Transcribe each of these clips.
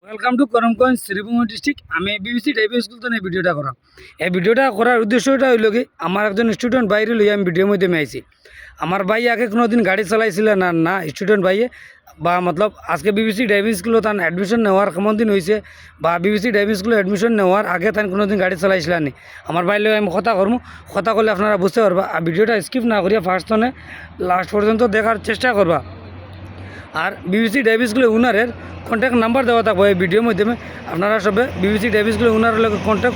Welcome to Karimganj Sribhumi district. আমি BBC driving school তো এই ভিডিওটা করা। এই ভিডিওটা করার উদ্দেশ্যটা হইল কি, আমার একজন স্টুডেন্ট বাইরে লইয়া আমি ভিডিওর মধ্যে আইছি। আমার ভাই আগে কোনো দিন গাড়ি চালাইছিল না স্টুডেন্ট ভাইয়ে বা মতলব আজকে বিবিসি ড্রাইভিং স্কুলে তার অ্যাডমিশন নেওয়ার কেমন দিন হয়েছে বা বিবিসি ড্রাইভিং স্কুলে অ্যাডমিশন নেওয়ার আগে তাই কোনো দিন গাড়ি চালাইছিল নি। আমার ভাই লই আমি কথা করবো, কথা করলে আপনারা বুঝতে পারবা। আর ভিডিওটা স্কিপ না করিয়া ফার্স্ট তনে লাস্ট পর্যন্ত দেখার চেষ্টা করবা। আর বিবিসি ড্রাইভিং স্কুলের ওনারের কন্ট্যাক্ট নাম্বার দেওয়া থাকবে এই ভিডিওর মাধ্যমে। আপনারা সবে বিবিসি ড্রাইভিং স্কুলের ওনারের লগে কন্ট্যাক্ট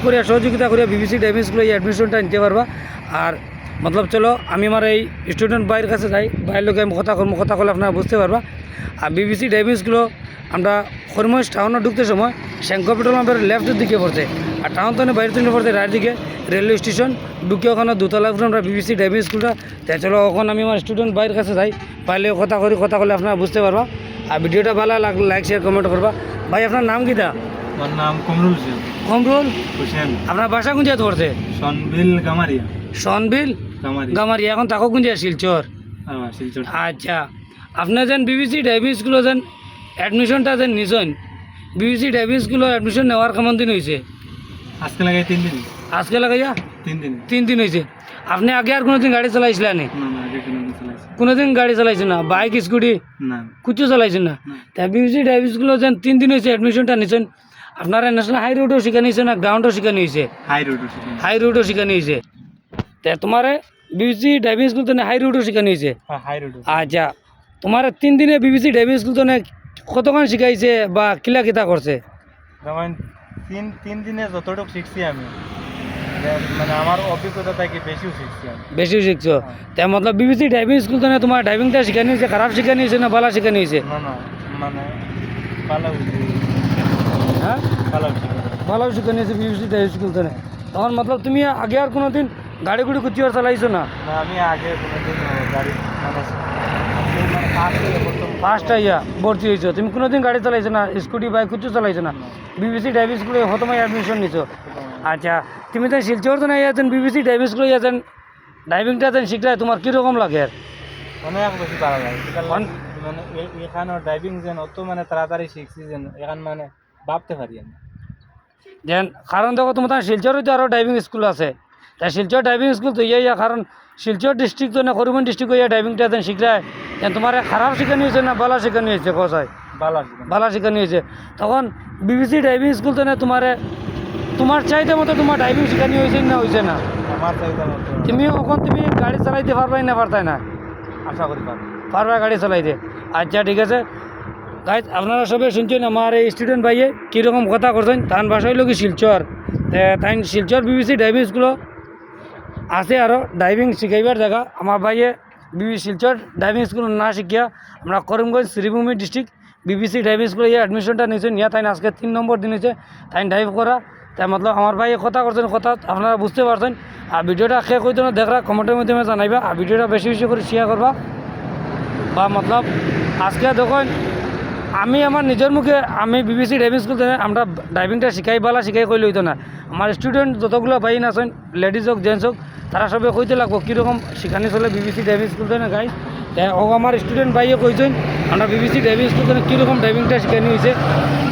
করিয়া সহযোগিতা করিয়া বিবিসি ড্রাইভিং স্কুলে এই অ্যাডমিশনটা নিতে পারবা। আর মতলব চলো আমি আমার এই স্টুডেন্ট ভাইয়ের কাছে যাই, ভাইয়ের লোকে আমি কথা করবো, কথা করলে আপনারা বুঝতে পারবা। আর বিবিসি ড্রাইভিং স্কুলও আমরা করিমগঞ্জ টাউনে ঢুকতে সময় শ্যাঙ্কর পেট্রোল পাম্পের লেফটের দিকে পড়ছে, আর টাউন তো বাইরের দিকে পড়ছে রাইট দিকে রেলওয়ে স্টেশন ঢুকে ওখানে দোতলা উপরে আমরা বিবিসি ড্রাইভিং স্কুলটা। তাই চলো ওখানে আমি আমার স্টুডেন্ট ভাইয়ের কাছে যাই, ভাইলে কথা করলে আপনারা বুঝতে পারবা। আর ভিডিওটা ভালো লাগলে লাইক শেয়ার কমেন্ট করবা। ভাই আপনার নাম কি দা? আমার নাম কমরুল হোসেন। কমরুল হোসেন। আপনার বাসা কোন জায়গায় পড়ছে? সনবিল গামারিয়া। সনবিল গামারিয়া। এখন তাকে কোন জায়গায়? শিলচর। শিলচর। আচ্ছা, আপনার যেন বিবিসি ড্রাইভিং স্কুলে যেন অ্যাডমিশনটা যেন নিছেন, বিবিসি ড্রাইভিং স্কুলে অ্যাডমিশন নেওয়ার কেমন দিন হয়েছে? আজকে লাগাই 3 দিন। আজকে লাগাইয়া 3 দিন। 3 দিন হয়েছে। আপনি আগে আর কোনোদিন গাড়ি চালাইছিলেন? না আগে কোনোদিন চালাইছি। কোনোদিন গাড়ি চালাইছেন না? বাইক স্কুটি না কিছু চালাইছেন না? তা বিবিসি ড্রাইভিং স্কুলে যেন 3 দিন হয়েছে অ্যাডমিশনটা নিছেন, আপনারা ন্যাশনাল হাই রোডও শিখানি হয়েছে না গ্রাউন্ডও শিখানি হয়েছে? হাই রোডও শিখানি হয়েছে। তা তোমার বিবিসি ড্রাইভিং স্কুল তো হাই রোডও শিখানি হয়েছে? High road. আচ্ছা, তোমার 3 দিনে বিবিসি ড্রাইভিং স্কুল তো কতক্ষণ শিখাইছে বা কিলা কিতা করছে? যেমন 3 দিনে যতটুকু শিখছি আমি, মানে আমার অভিজ্ঞতা থেকে বেশিও শিখছো। তাই মতলব বিবিসি ড্রাইভিং স্কুল তো তোমার ড্রাইভিংটা শিখানি হয়েছে, খারাপ শিখানি হয়েছে না ভালো শিখানি হয়েছে? না মানে ভালো হ্যাঁ ভালো শিখানি হয়েছে বিবিসি ড্রাইভিং স্কুল তো। তখন মতলব তুমি আগে আর কোনো দিন গাড়ি গুড়ি কুচি আর চালাইছো না? আমি আগে কোনোদিন গাড়ি ফার্স্ট আইয়া ভর্তি হয়েছো, তুমি কোনোদিন গাড়ি চালাইছো না, স্কুটি বাইক কিছু চালাইছো না? বিবিসি ড্রাইভিং স্কুলে প্রথমে অ্যাডমিশন নিছো। আচ্ছা, তুমি তো শিলচর তো না ইয়াতেন বিবিসি ড্রাইভিং স্কুলে ইয়াতেন ড্রাইভিংটা যেন শিখলে তোমার কীরকম লাগে? অনেক বেশি ভালো লাগে। মানে এখানে ড্রাইভিং যেন অত মানে তাড়াতাড়ি শিখছি যেন এখান মানে ভাবতে পারি আমি যেন। কারণ দেখো তোমার শিলচরে তো আরও ড্রাইভিং স্কুল আছে, তাই শিলচর ড্রাইভিং স্কুল তো ইয়া কারণ শিলচর ডিস্ট্রিক্ট তো না করিমগঞ্জ ডিস্ট্রিক্ট ইয়া ড্রাইভিংটা যেন শিখলে যেন তোমার খারাপ শিখানি হয়েছে না ভালো শিখানি হয়েছে? কসায় ভালো শিখানি হয়েছে। তখন বিবিসি ড্রাইভিং স্কুল তো না তোমার চাইতে মতো তোমার ড্রাইভিং শিখানি হয়েছে না হয়েছে না? আমার চাইতে মতো। তুমি গাড়ি চালাইতে পারবাই না পারতাই না? আশা করি পারবা গাড়ি চালাইতে। আচ্ছা ঠিক আছে গাইজ, আপনারা সবাই শুনছেন আমার এই স্টুডেন্ট ভাইয়ে কীরকম কথা করছেন। তান বাসা হইল কি শিলচর। তাই শিলচর বিবিসি ড্রাইভিং স্কুলও আছে আরও ড্রাইভিং শিখাইবার জায়গা। আমার ভাইয়ে শিলচর ড্রাইভিং স্কুল না শিখিয়া আমরা Karimganj Sribhumi district BBC driving স্কুলে ইয়ে অ্যাডমিশনটা নিয়েছেন। ইয়া তাই আজকে 3 নম্বর দিন হয়েছে তাই ড্রাইভ করা। তাই মতলব আমার ভাইয়ে কথা করছেন, কথা আপনারা বুঝতে পারছেন। আর ভিডিওটা শেষ হইতে না দেখরা কমেন্টের মাধ্যমে জানাইবা। আর ভিডিওটা বেশি করে শেয়ার করবা। বা মতলব আজকে দেখুন আমি আমার নিজের মুখে আমি বিবিসি ড্রাইভিং স্কুল আমরা ড্রাইভিংটা শিখাই কইলে হইতো না। আমার স্টুডেন্ট যতগুলো বাইন আছেন, লেডিজ হোক জেন্টস হোক, তারা সবাই কইতে লাগবো কীরকম শিখানি চলে বিবিসি ড্রাইভিং স্কুল না গাই। ও আমার স্টুডেন্ট ভাইয়ে কইছেন আমরা বিবিসি ড্রাইভিং স্কুল কীরকম ড্রাইভিংটা শিখানি হয়েছে।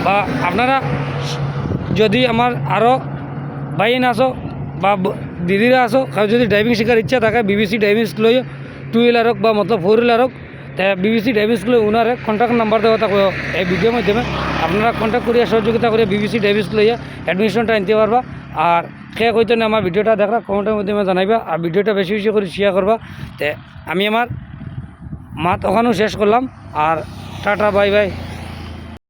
বা আপনারা যদি আমার আরও বাইন আসো বা দিদিরা আসো, কারো যদি ড্রাইভিং শেখার ইচ্ছা থাকে বিবিসি ড্রাইভিং স্কুলে 2 হুইলার হোক বা মতলব 4 হুইলার হোক, তাই বিবিসি ড্রাইভিং স্কুলে ওনারে কন্ট্যাক্ট নাম্বার দেওয়া থাকবে এই ভিডিওর মাধ্যমে। আপনারা কন্ট্যাক্ট করিয়া সহযোগিতা করে বিবিসি ড্রাইভিং স্কুলে অ্যাডমিশনটা নিতে পারবা। আর কে কইতে না আমার ভিডিওটা দেখরা কমেন্টের মাধ্যমে জানাইবা। আর ভিডিওটা বেশি করে শেয়ার করবা। তো আমি আমার মাত ওখানেও শেষ করলাম। আর টাটা বাই বাই।